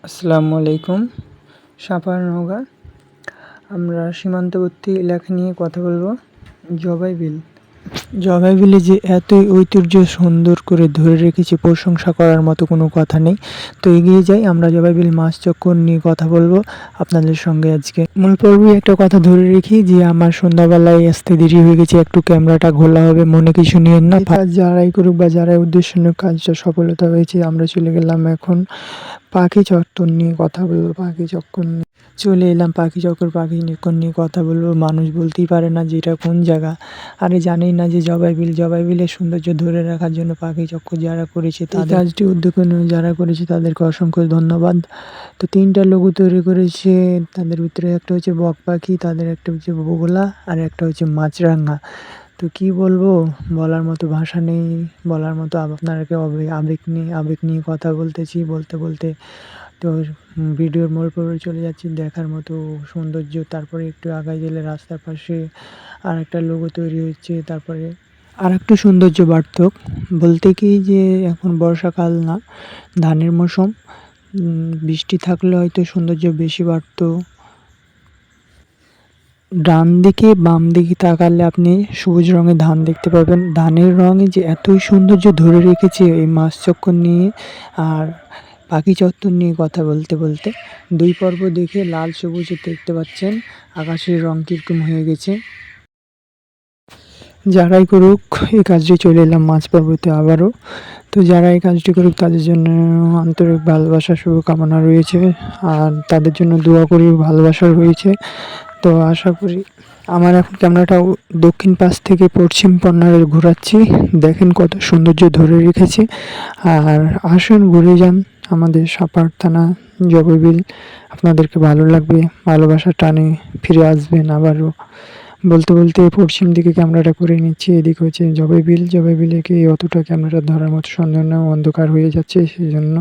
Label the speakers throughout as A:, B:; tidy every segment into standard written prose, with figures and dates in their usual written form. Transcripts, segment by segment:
A: আসসালামু আলাইকুম। সাপাহার নওগাঁ। আমরা সীমান্তবর্তী এলাকা নিয়ে কথা বলবো। জবাই বিল। জবাই বিলে যে এতই ঐতিহ্য সুন্দর করে ধরে রেখেছে, প্রশংসা করার মতো কোনো কথা নেই। তো এগিয়ে যাই, আমরা জবাই বিল মাছ চক্কর নিয়ে কথা বলবো আপনাদের সঙ্গে আজকে। মূল পর্বে একটা কথা ধরে রেখি যে আমার সন্ধ্যাবেলায় আসতে দেরি হয়ে গেছে, একটু ক্যামেরাটা ঘোলা হবে, মনে কিছু নিয়েন না। কাজ যারাই করুক বা যারাই উদ্দেশ্য নিয়ে কাজটা সফলতা হয়েছে। আমরা চলে গেলাম এখন পাখি চত্বর নিয়ে কথা বলবো। পাখি চক্কর নিয়ে চলে এলাম, পাখি চক্কর পাখি চক্কর নিয়ে কথা বলবো। মানুষ বলতেই পারে না যে এটা কোন জায়গা, আরে জানেই না যে জবাই বিলের সৌন্দর্য ধরে রাখার জন্য পাখি চক্কর যারা করেছে, তাদের কাজটি উদ্যোগ যারা করেছে তাদেরকে অসংখ্য ধন্যবাদ। তো 3টা লোগো তৈরি করেছে, তাদের ভিতরে একটা হচ্ছে বক পাখি, তাদের একটা হচ্ছে বগলা, আর একটা হচ্ছে মাছরাঙা। তো কি বলবো, বলার মতো ভাষা নেই, বলার মতো আপনাকে আবেগ নিয়ে কথা বলতেছি। বলতে বলতে তো ভিডিওর মোড় পর্বে চলে যাচ্ছি, দেখার মতো সৌন্দর্য। তারপরে একটু আগায় গেলে রাস্তার পাশে আর একটা লোগো তৈরি হচ্ছে। তারপরে আর একটু সৌন্দর্য বাড়ত, বলতে কি যে এখন বর্ষাকাল না, ধানের মৌসুম। বৃষ্টি থাকলে হয়তো সৌন্দর্য বেশি বাড়তো। ডান দিকে বাম দিকে তাকালে আপনি সবুজ রঙের ধান দেখতে পাবেন। ধানের রঙে যে এতই সৌন্দর্য ধরে রেখেছে এই মাছ চক্কর নিয়ে আর পাখি চত্বর নিয়ে কথা বলতে বলতে 2 পর্ব দেখে লাল সবুজে দেখতে পাচ্ছেন আকাশের রং কীরকম হয়ে গেছে। যারাই করুক এই কাজটি, চলে এলাম মাছ পর্বতে আবারও। তো যারা এই কাজটি করুক তাদের জন্য আন্তরিক ভালোবাসা শুভকামনা রয়েছে, আর তাদের জন্য দোয়া করি, ভালোবাসা রয়েছে। তো আশা করি আমার এখন ক্যামেরাটা দক্ষিণ পাশ থেকে পশ্চিম কর্নারে ঘোরাচ্ছি, দেখেন কত সৌন্দর্য ধরে রেখেছে। আর আসুন ঘুরে যান আমাদের সাপাহার থানা জবাই বিল, আপনাদেরকে ভালো লাগবে, ভালোবাসার টানে ফিরে আসবেন আবারও। বলতে বলতে পশ্চিম দিকে ক্যামেরাটা করে নিচ্ছি, এদিক হচ্ছে জবাই বিলেকে অতটা ক্যামেরা ধরার মতো সন্দেহ না, অন্ধকার হয়ে যাচ্ছে, সেই জন্য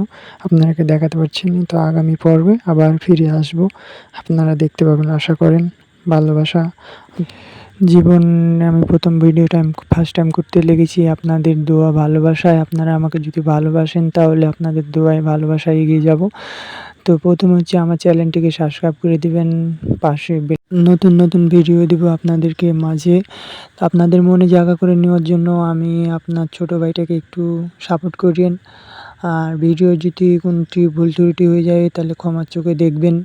A: আপনাদেরকে দেখাতে পারছি না। তো আগামী পর্বে আবার ফিরে আসব, আপনারা দেখতে পাবেন আশা করেন। ভালোবাসা জীবনে আমি প্রথম ভিডিওটা ফার্স্ট টাইম করতে লেগেছি, আপনাদের দোয়া ভালোবাসায়। আপনারা আমাকে যদি ভালোবাসেন তাহলে আপনাদের দোয়ায় ভালোবাসায় এগিয়ে যাব। তো প্রথম হচ্ছে আমার চ্যানেলটিকে সাবস্ক্রাইব করে দিবেন, পাশে নতুন নতুন ভিডিও দেব আপনাদেরকে মাঝে। আপনাদের মনে জায়গা করে নেওয়ার জন্য আমি আপনার ছোট ভাইটাকে একটু সাপোর্ট করেন। আর ভিডিও যদি কোনটি ভুল ত্রুটি হয়ে যায় তাহলে ক্ষমার চোখে দেখবেন।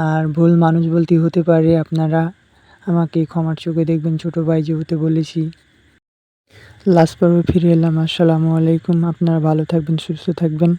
A: আর ভুল মানুষ বলতে হতে পারে, আপনারা আমাকে ক্ষমার চোখে দেখবেন, ছোট ভাই যেহেতু বলেছি। লাস্ট পর্বে ফিরে এলাম। আসসালামু আলাইকুম। আপনারা ভালো থাকবেন, সুস্থ থাকবেন।